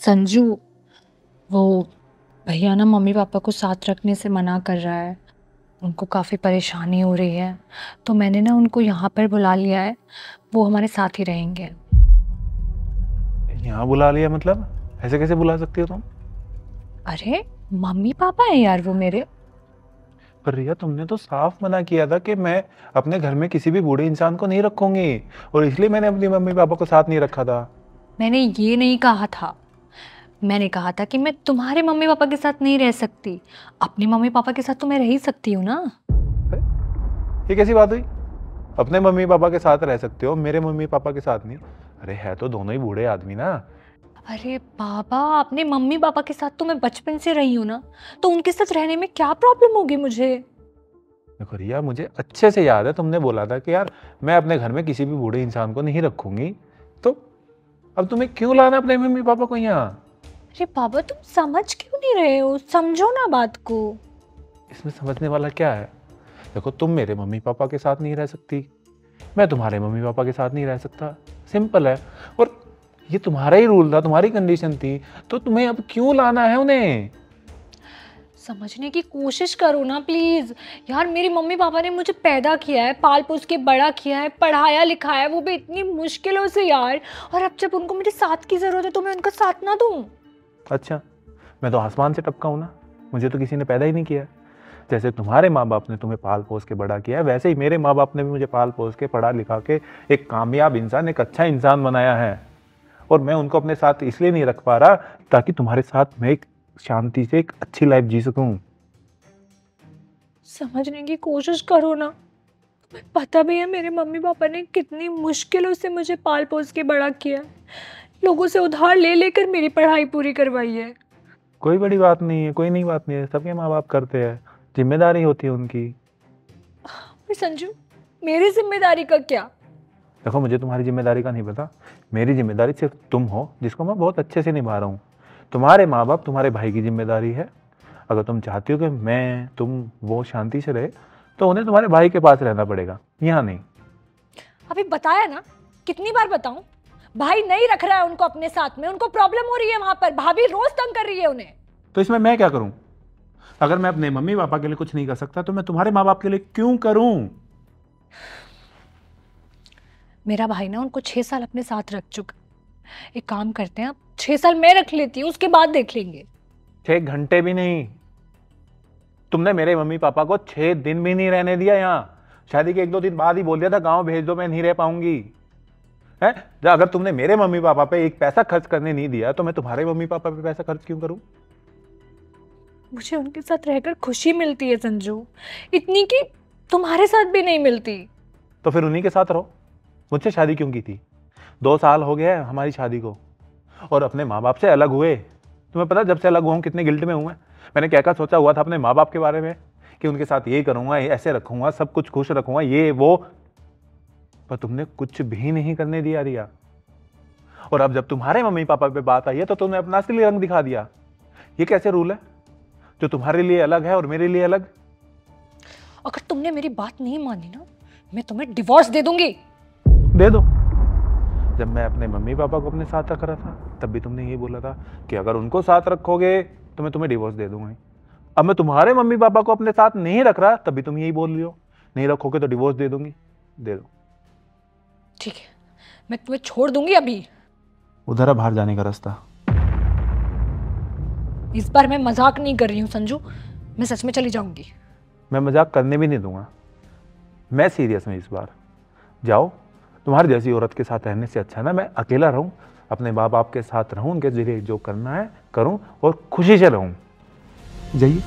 संजू, वो भैया ना मम्मी पापा को साथ रखने से मना कर रहा है। उनको काफ़ी परेशानी हो रही है, तो मैंने ना उनको यहाँ पर बुला लिया है। वो हमारे साथ ही रहेंगे। यहाँ बुला लिया मतलब? ऐसे कैसे बुला सकती हो तुम? अरे मम्मी पापा हैं यार वो मेरे। पर रिया, तुमने तो साफ मना किया था कि मैं अपने घर में किसी भी बूढ़े इंसान को नहीं रखूंगी, और इसलिए मैंने अपनी मम्मी पापा को साथ नहीं रखा था। मैंने ये नहीं कहा था। मैंने कहा था कि मैं तुम्हारे मम्मी पापा के साथ नहीं रह सकती। अपने मम्मी पापा के साथ तो मैं रह ही सकती हूँ ना। ये कैसी बात हुई? अपने मम्मी पापा के साथ रह सकते हो, मेरे मम्मी पापा के साथ नहीं? अरे है तो दोनों ही बूढ़े आदमी ना। अरे बाबा, अपने मम्मी पापा के साथ तो मैं बचपन से रही हूँ ना, तो उनके साथ रहने में क्या प्रॉब्लम होगी मुझे। देखो रिया, मुझे अच्छे से याद है तुमने बोला था कि यार मैं अपने घर में किसी भी बूढ़े इंसान को नहीं रखूंगी, तो अब तुम्हें क्यों लाना अपने मम्मी पापा को यहाँ? अरे बाबा, तुम समझ क्यों नहीं रहे हो? समझो ना बात को। इसमें समझने वाला क्या है? देखो, तुम मेरे मम्मी पापा के साथ नहीं रह सकती, मैं तुम्हारे मम्मी पापा के साथ नहीं रह सकता। सिंपल है। और ये तुम्हारा ही रूल था, तुम्हारी कंडीशन थी, तो तुम्हें अब क्यों लाना है उन्हें? समझने की कोशिश करो ना प्लीज। यार मेरे मम्मी पापा ने मुझे पैदा किया है, पाल पोस के बड़ा किया है, पढ़ाया लिखाया है, वो भी इतनी मुश्किलों से यार। और अब जब उनको मेरे साथ की जरूरत है तो मैं उनका साथ ना दूं? अच्छा, मैं तो आसमान से टपका हूं ना? मुझे तो किसी ने पैदा ही नहीं किया। जैसे तुम्हारे माँ बाप ने तुम्हें पाल पोस के बड़ा किया है, वैसे ही मेरे माँ बाप ने भी मुझे पाल पोस के पढ़ा लिखा के एक कामयाब इंसान, एक अच्छा इंसान बनाया है। और मैं उनको अपने साथ इसलिए नहीं रख पा रहा ताकि तुम्हारे साथ मैं एक शांति से एक अच्छी लाइफ जी सकूं। समझने की कोशिश करो ना। तुम्हें पता भी है मेरे मम्मी पापा ने कितनी मुश्किलों से मुझे पाल पोस के बड़ा किया है। लोगों से उधार ले लेकर मेरी पढ़ाई पूरी करवाई है। कोई बड़ी बात नहीं है, कोई नई बात नहीं है, सबके माँ बाप करते हैं, जिम्मेदारी होती है उनकी। पर संजू, मेरी जिम्मेदारी का क्या? देखो, मुझे तुम्हारी जिम्मेदारी का नहीं पता। मेरी जिम्मेदारी सिर्फ तुम हो, जिसको मैं बहुत अच्छे से निभा रहा हूँ। तुम्हारे माँ बाप तुम्हारे भाई की जिम्मेदारी है। अगर तुम चाहती हो कि मैं तुम वो शांति से रहे, तो उन्हें तुम्हारे भाई के पास रहना पड़ेगा, यहाँ नहीं। अभी बताया ना, कितनी बार बताऊं? भाई नहीं रख रहा है उनको अपने साथ में, उनको प्रॉब्लम हो रही है वहां पर, भाभी रोज तंग कर रही है उन्हें। तो इसमें मैं क्या करूं? अगर मैं अपने मम्मी पापा के लिए कुछ नहीं कर सकता, तो मैं तुम्हारे माँ बाप के लिए क्यों करूं? मेरा भाई ना उनको 6 साल अपने साथ रख चुका। एक काम करते हैं, अब 6 साल मैं रख लेती हूँ, उसके बाद देख लेंगे। 6 घंटे भी नहीं। तुमने मेरे मम्मी पापा को 6 दिन भी नहीं रहने दिया यहाँ। शादी के 1-2 दिन बाद ही बोल दिया था गाँव भेज दो, मैं नहीं रह पाऊंगी। है? अगर तुमने मेरे मम्मी पापा पे एक पैसा खर्च करने नहीं दिया, तो मैं तुम्हारे मम्मी पापा पे पैसा खर्च क्यों करूं? मुझे उनके साथ रहकर खुशी मिलती है संजू, इतनी कि तुम्हारे साथ भी नहीं मिलती। तो फिर उन्हीं के साथ रहो। मुझसे शादी क्यों की थी? 2 साल हो गए हमारी शादी को, और अपने माँ बाप से अलग हुए। तुम्हें पता जब से अलग हुआ हूँ कितने गिल्ट में हूँ मैं? मैंने क्या क्या सोचा हुआ था अपने माँ बाप के बारे में, कि उनके साथ ये करूंगा, ऐसे रखूंगा, सब कुछ खुश रखूंगा, ये वो। पर तुमने कुछ भी नहीं करने दिया रिया। और अब जब तुम्हारे मम्मी पापा पे बात आई है, तो तुमने अपना असली रंग दिखा दिया। ये कैसे रूल है जो तुम्हारे लिए अलग है और मेरे लिए अलग? अगर तुमने मेरी बात नहीं मानी ना, मैं तुम्हें डिवोर्स दे दूंगी। दे दो। जब मैं अपने मम्मी पापा को अपने साथ रख रहा था, तब भी तुमने ये बोला था कि अगर उनको साथ रखोगे तो मैं तुम्हें डिवोर्स दे दूंगा। अब मैं तुम्हारे मम्मी पापा को अपने साथ नहीं रख रहा, तब भी तुम यही बोल रही हो, नहीं रखोगे तो डिवोर्स दे दूंगी। दे दो। ठीक है, मैं तुम्हें छोड़ दूंगी अभी। उधर है बाहर जाने का रास्ता। इस बार मैं मजाक नहीं कर रही हूँ संजू, मैं सच में चली जाऊंगी। मैं मजाक करने भी नहीं दूंगा, मैं सीरियस हूं इस बार। जाओ। तुम्हारी जैसी औरत के साथ रहने से अच्छा ना मैं अकेला रहूं, अपने माँ बाप के साथ रहूं, उनके जरिए जो करना है करूं और खुशी से रहूं। जाइए।